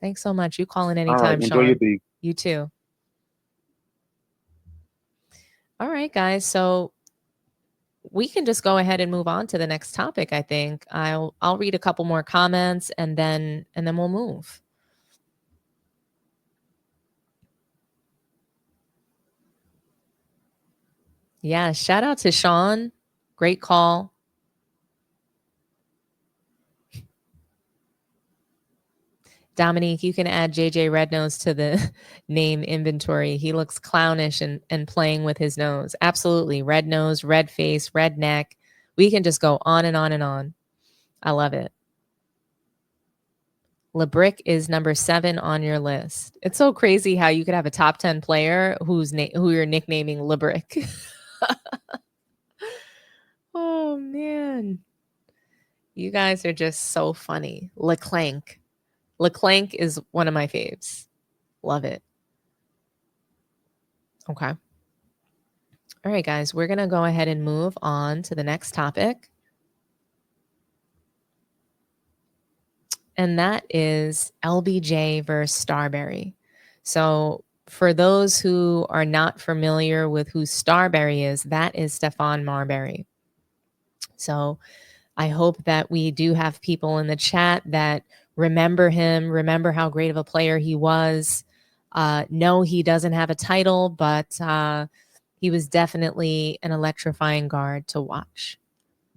Thanks so much. You call in All right. anytime, Enjoy your Sean. day. You too. All right, guys. So we can just go ahead and move on to the next topic. I think I'll read a couple more comments and then we'll move. Yeah, shout out to Sean. Great call. Dominique, you can add JJ Rednose to the name inventory. He looks clownish and playing with his nose. Absolutely. Red nose, red face, red neck. We can just go on and on and on. I love it. LeBrick is number 7 on your list. It's so crazy how you could have a top 10 player who you're nicknaming LeBrick. Oh man. You guys are just so funny. LeClank. LeClank is one of my faves. Love it. Okay. All right, guys, we're going to go ahead and move on to the next topic. And that is LBJ versus Starberry. So, for those who are not familiar with who Starberry is, that is Stephon Marbury. So, I hope that we do have people in the chat that remember him, remember how great of a player he was. No, he doesn't have a title, but he was definitely an electrifying guard to watch.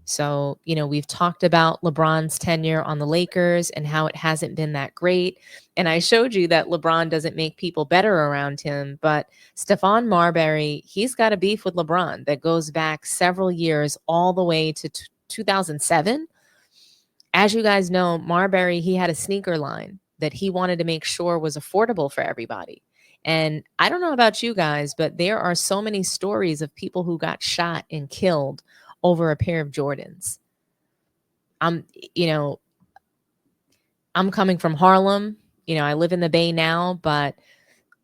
So, we've talked about LeBron's tenure on the Lakers and how it hasn't been that great. And I showed you that LeBron doesn't make people better around him. But Stephon Marbury, he's got a beef with LeBron that goes back several years, all the way to 2007. As you guys know, Marbury, he had a sneaker line that he wanted to make sure was affordable for everybody. And I don't know about you guys, but there are so many stories of people who got shot and killed over a pair of Jordans. I'm, you know, I'm coming from Harlem. I live in the Bay now, but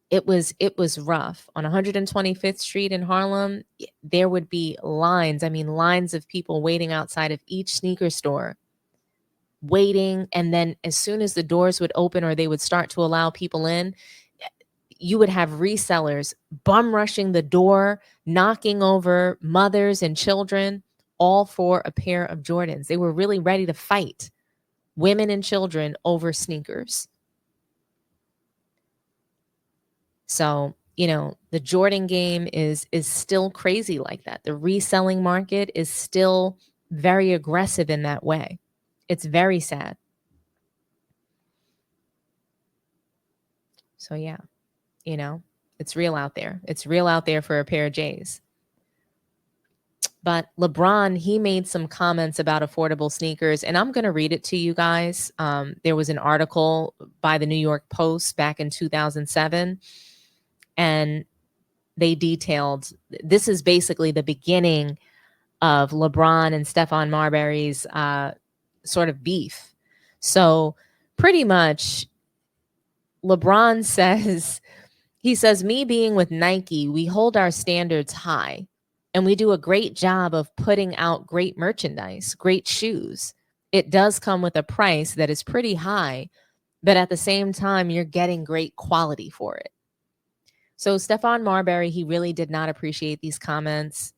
it was rough. On 125th Street in Harlem, there would be lines, lines of people waiting outside of each sneaker store, waiting, and then as soon as the doors would open or they would start to allow people in, you would have resellers bum rushing the door, knocking over mothers and children, all for a pair of Jordans. They were really ready to fight women and children over sneakers. So, the Jordan game is still crazy like that. The reselling market is still very aggressive in that way. It's very sad. So yeah, it's real out there. It's real out there for a pair of J's. But LeBron, he made some comments about affordable sneakers, and I'm going to read it to you guys. There was an article by the New York Post back in 2007, and they detailed, this is basically the beginning of LeBron and Stephon Marbury's sort of beef. So pretty much LeBron says, he says, me being with Nike, we hold our standards high and we do a great job of putting out great merchandise, great shoes. It does come with a price that is pretty high, but at the same time, you're getting great quality for it. So Stephon Marbury, he really did not appreciate these comments.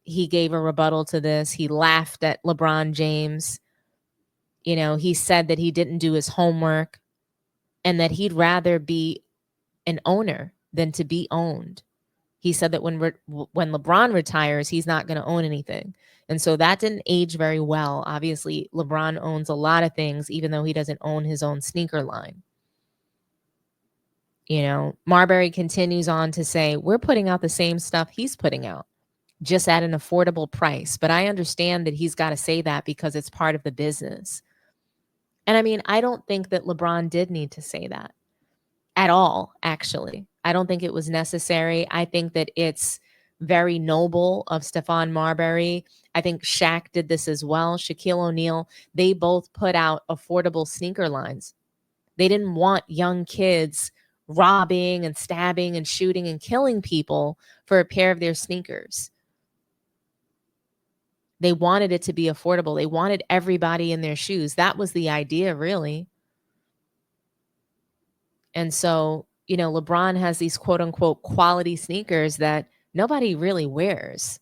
He gave a rebuttal to this. He laughed at LeBron James. He said that he didn't do his homework and that he'd rather be an owner than to be owned. He said that when LeBron retires, he's not going to own anything. And so that didn't age very well. Obviously, LeBron owns a lot of things, even though he doesn't own his own sneaker line. Marbury continues on to say, we're putting out the same stuff he's putting out, just at an affordable price. But I understand that he's got to say that because it's part of the business. And I don't think that LeBron did need to say that at all, actually. I don't think it was necessary. I think that it's very noble of Stephon Marbury. I think Shaq did this as well. Shaquille O'Neal, they both put out affordable sneaker lines. They didn't want young kids robbing and stabbing and shooting and killing people for a pair of their sneakers. They wanted it to be affordable. They wanted everybody in their shoes. That was the idea, really. And so, LeBron has these quote unquote quality sneakers that nobody really wears.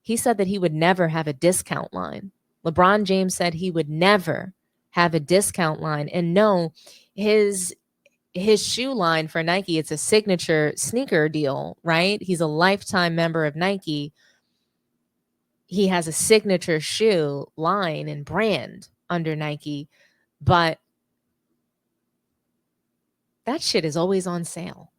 He said that he would never have a discount line. LeBron James said he would never have a discount line. And no, his shoe line for Nike, it's a signature sneaker deal, right? He's a lifetime member of Nike. He has a signature shoe line and brand under Nike, but that shit is always on sale.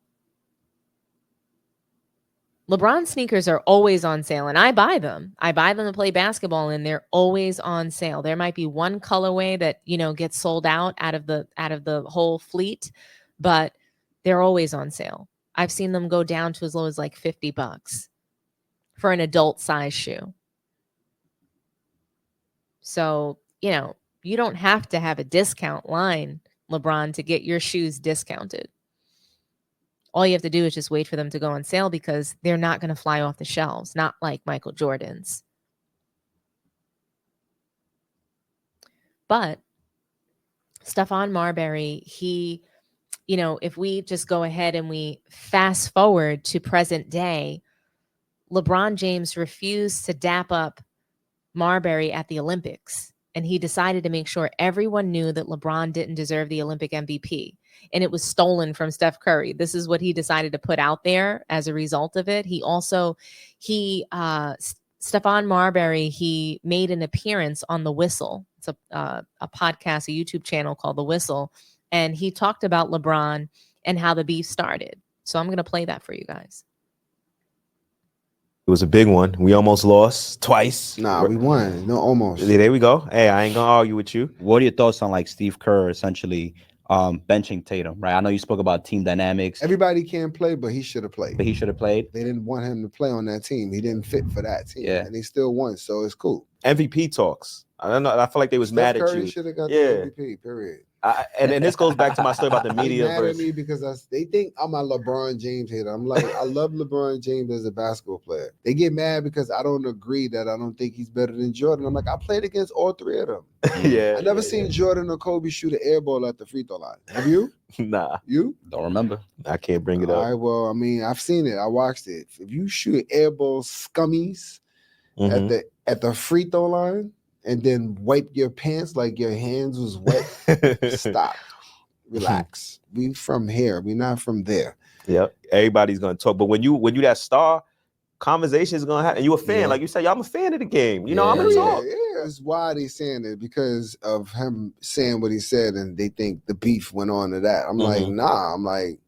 LeBron sneakers are always on sale, and I buy them. I buy them to play basketball, and they're always on sale. There might be one colorway that, gets sold out of the whole fleet, but they're always on sale. I've seen them go down to as low as like $50 for an adult size shoe. So, you don't have to have a discount line, LeBron, to get your shoes discounted. All you have to do is just wait for them to go on sale because they're not going to fly off the shelves, not like Michael Jordan's. But Stephon Marbury, he, if we just go ahead and we fast forward to present day, LeBron James refused to dap up Marbury at the Olympics. And he decided to make sure everyone knew that LeBron didn't deserve the Olympic MVP. And it was stolen from Steph Curry. This is what he decided to put out there as a result of it. Stephon Marbury, he made an appearance on The Whistle. It's a podcast, a YouTube channel called The Whistle. And he talked about LeBron and how the beef started. So I'm going to play that for you guys. It was a big one. We almost lost twice. Nah, we won. No, almost. There we go. Hey, I ain't gonna argue with you. What are your thoughts on like Steve Kerr essentially benching Tatum, right? I know you spoke about team dynamics. Everybody can play, but he should have played. But he should have played. They didn't want him to play on that team. He didn't fit for that team. Yeah. And he still won, so it's cool. MVP talks. I don't know. I feel like they was Steph mad Curry at you. should have got the MVP, period. And this goes back to my story about the media. Mad at me because they think I'm a LeBron James hater. I'm like, I love LeBron James as a basketball player. They get mad because I don't agree that I don't think he's better than Jordan. I'm like, I played against all three of them. Yeah. I never seen Jordan or Kobe shoot an air ball at the free throw line. Have you? Nah. You? Don't remember. I can't bring it All up. right, well, I mean, I've seen it. I watched it. If you shoot air ball scummies at the free throw line and then wipe your pants like your hands was wet, stop. Relax. We from here. We not from there. Yep. Everybody's gonna talk. But when you that star, conversation is gonna happen. And you a fan, like you said, I'm a fan of the game. I'm gonna talk. Yeah, it's why they saying it, because of him saying what he said, and they think the beef went on to that. I'm like, nah. I'm like,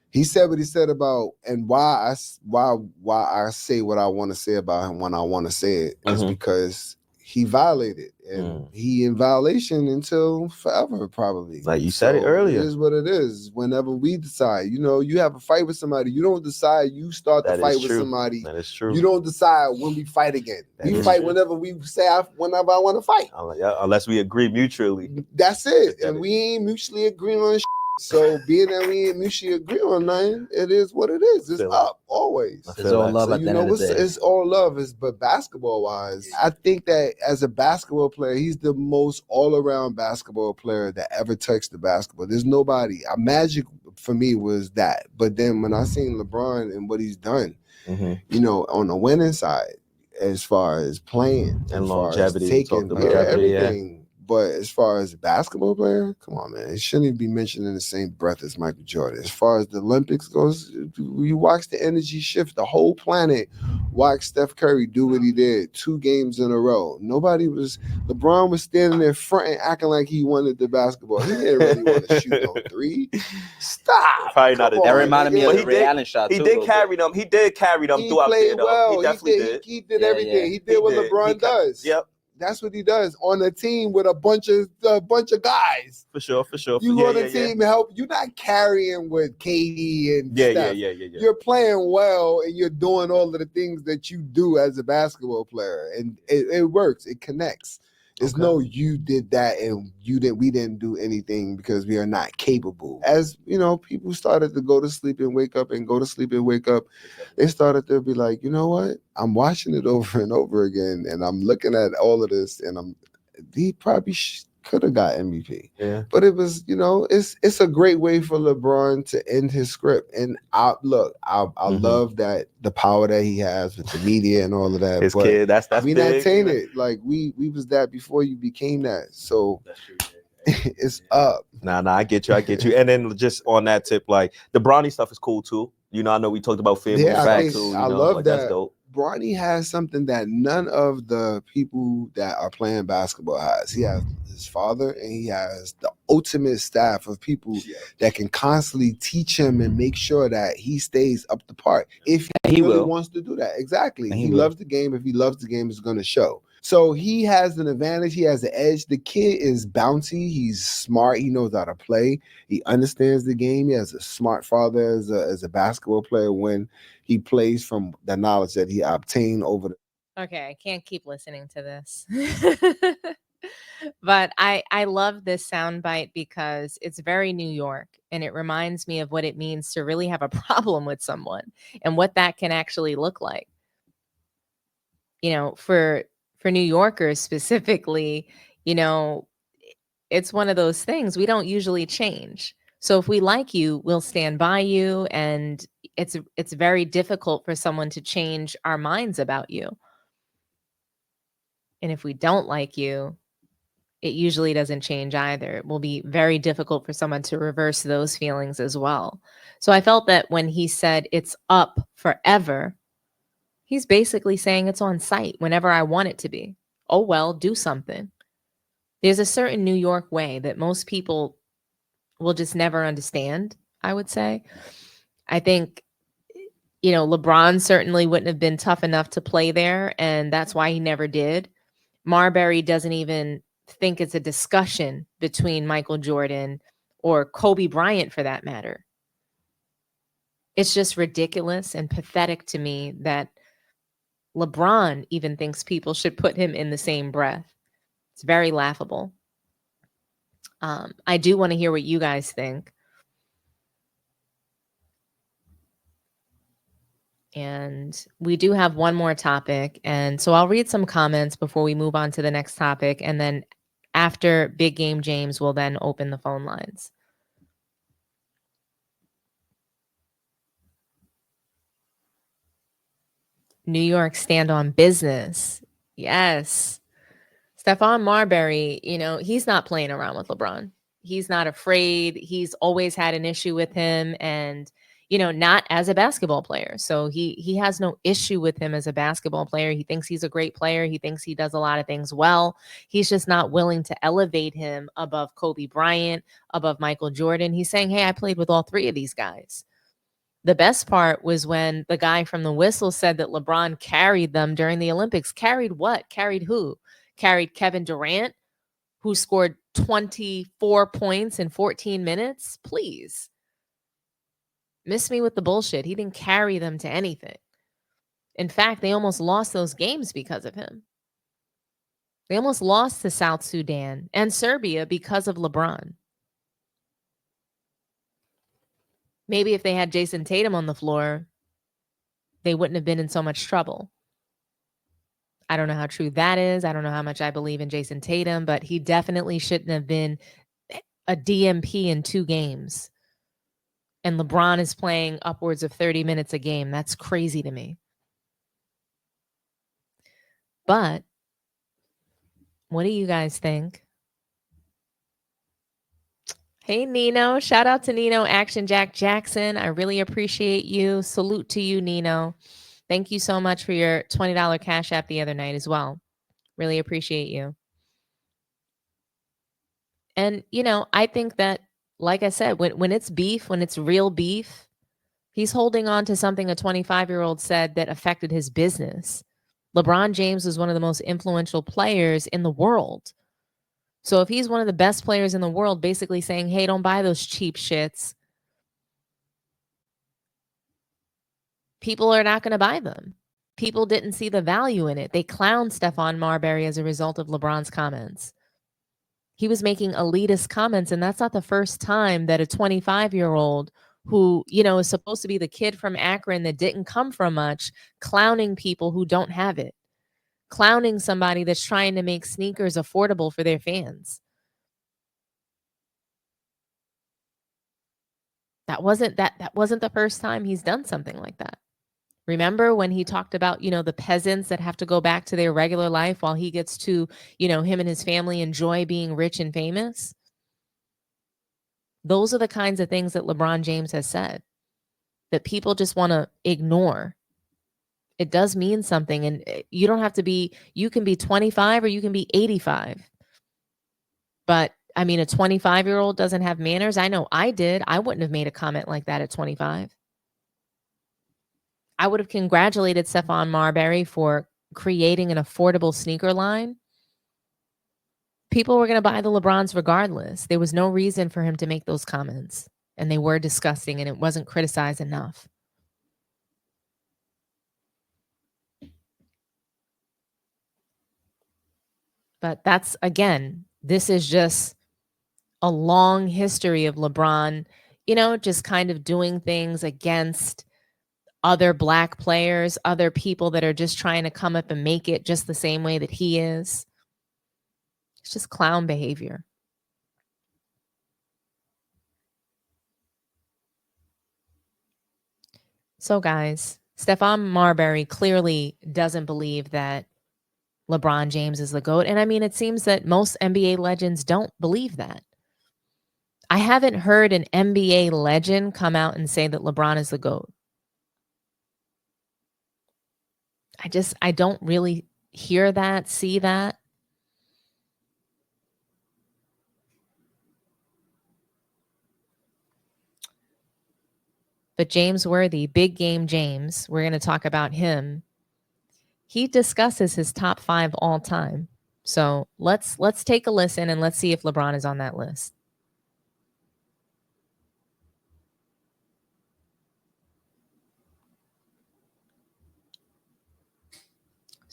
he said what he said about, and why I say what I want to say about him when I want to say it is because he violated, and he in violation until forever, probably. Like you said it earlier. It is what it is. Whenever we decide, you have a fight with somebody, you don't decide you start the fight with somebody. That is true. You don't decide when we fight again. We fight whenever we say, whenever I want to fight. Unless we agree mutually. That's it. And we ain't mutually agreeing on shit. So being that we ain't mutually agree on nothing, it is what it is. It's up always. It's all love at the end of the day. It's all love. But basketball wise, I think that as a basketball player, he's the most all around basketball player that ever touched the basketball. There's nobody. Magic for me was that. But then when I seen LeBron and what he's done, on the winning side, as far as playing and longevity, taking everything. But as far as a basketball player, come on, man. It shouldn't be mentioned in the same breath as Michael Jordan. As far as the Olympics goes, you watch the energy shift. The whole planet watched Steph Curry do what he did 2 games in a row. LeBron was standing there front and acting like he wanted the basketball. He didn't really want to shoot no 3. Stop. Probably not. That reminded me of the Ray Allen shot, He did carry them. He did carry them throughout there, though. Well. He definitely did. He did everything. He did what LeBron does. Yep. That's what he does on a team with a bunch of guys. For sure. You on the team to help. You're not carrying with KD and Steph. Yeah. You're playing well, and you're doing all of the things that you do as a basketball player, and it works. It connects. There's no you did that and we didn't do anything because we are not capable. As people started to go to sleep and wake up and go to sleep and wake up, they started to be like, you know what? I'm watching it over and over again, and I'm looking at all of this, and he probably could have got MVP. Yeah. But it was, it's a great way for LeBron to end his script. And I love that the power that he has with the media and all of that. His but kid, that's we big. not tainted. Like we was that before you became that. So it's up. Nah, I get you. And then just on that tip, like the Bronny stuff is cool too. I know we talked about family I too. love like, that. That's dope. Bronny has something that none of the people that are playing basketball has. He has his father, and he has the ultimate staff of people that can constantly teach him and make sure that he stays up the part. If he really wants to do that. Exactly. He loves the game. If he loves the game, it's going to show. So he has an advantage. He has the edge. The kid is bouncy. He's smart. He knows how to play. He understands the game. He has a smart father as a basketball player when he plays from the knowledge that he obtained over the. Okay, I can't keep listening to this. But I love this soundbite because it's very New York, and it reminds me of what it means to really have a problem with someone and what that can actually look like. For New Yorkers specifically, it's one of those things we don't usually change. So if we like you, we'll stand by you, and it's very difficult for someone to change our minds about you. And if we don't like you, it usually doesn't change either. It will be very difficult for someone to reverse those feelings as well. So I felt that when he said it's up forever, he's basically saying it's on site whenever I want it to be. Oh, well, do something. There's a certain New York way that most people will just never understand, I would say. I think, LeBron certainly wouldn't have been tough enough to play there, and that's why he never did. Marbury doesn't even think it's a discussion between Michael Jordan or Kobe Bryant, for that matter. It's just ridiculous and pathetic to me that LeBron even thinks people should put him in the same breath. It's very laughable. I do want to hear what you guys think. And we do have one more topic. And so I'll read some comments before we move on to the next topic. And then after Big Game James, we'll then open the phone lines. New York stand on business. Yes. Stephon Marbury, he's not playing around with LeBron. He's not afraid. He's always had an issue with him, and, not as a basketball player. So he has no issue with him as a basketball player. He thinks he's a great player. He thinks he does a lot of things well. He's just not willing to elevate him above Kobe Bryant, above Michael Jordan. He's saying, hey, I played with all three of these guys. The best part was when the guy from the whistle said that LeBron carried them during the Olympics. Carried what? Carried who? Carried Kevin Durant, who scored 24 points in 14 minutes? Please. Miss me with the bullshit. He didn't carry them to anything. In fact, they almost lost those games because of him. They almost lost to South Sudan and Serbia because of LeBron. Maybe if they had Jason Tatum on the floor, they wouldn't have been in so much trouble. I don't know how true that is. I don't know how much I believe in Jason Tatum, but he definitely shouldn't have been a DMP in 2 games. And LeBron is playing upwards of 30 minutes a game. That's crazy to me. But what do you guys think? Hey, Nino. Shout out to Nino, Action Jack Jackson. I really appreciate you. Salute to you, Nino. Thank you so much for your $20 Cash App the other night as well. Really appreciate you. And, I think that, like I said, when it's beef, when it's real beef, he's holding on to something a 25-year-old said that affected his business. LeBron James was one of the most influential players in the world. So if he's one of the best players in the world, basically saying, hey, don't buy those cheap shits, people are not going to buy them. People didn't see the value in it. They clowned Stephon Marbury as a result of LeBron's comments. He was making elitist comments, and that's not the first time that a 25-year-old who, is supposed to be the kid from Akron that didn't come from much, clowning people who don't have it. Clowning somebody that's trying to make sneakers affordable for their fans. That wasn't the first time he's done something like that. Remember when he talked about, the peasants that have to go back to their regular life while he gets to, him and his family enjoy being rich and famous? Those are the kinds of things that LeBron James has said that people just want to ignore. It does mean something. And you don't have to be, you can be 25 or you can be 85. But I mean, a 25-year-old doesn't have manners. I know I did. I wouldn't have made a comment like that at 25. I would have congratulated Stephon Marbury for creating an affordable sneaker line. People were going to buy the LeBrons regardless. There was no reason for him to make those comments. And they were disgusting, and it wasn't criticized enough. But that's, again, this is just a long history of LeBron, just kind of doing things against other Black players, other people that are just trying to come up and make it just the same way that he is. It's just clown behavior. So, guys, Stephon Marbury clearly doesn't believe that LeBron James is the GOAT. And I mean, it seems that most NBA legends don't believe that. I haven't heard an NBA legend come out and say that LeBron is the GOAT. I don't really hear that, see that. But James Worthy, Big Game James, we're going to talk about him. He discusses his top 5 all time. So let's take a listen and let's see if LeBron is on that list.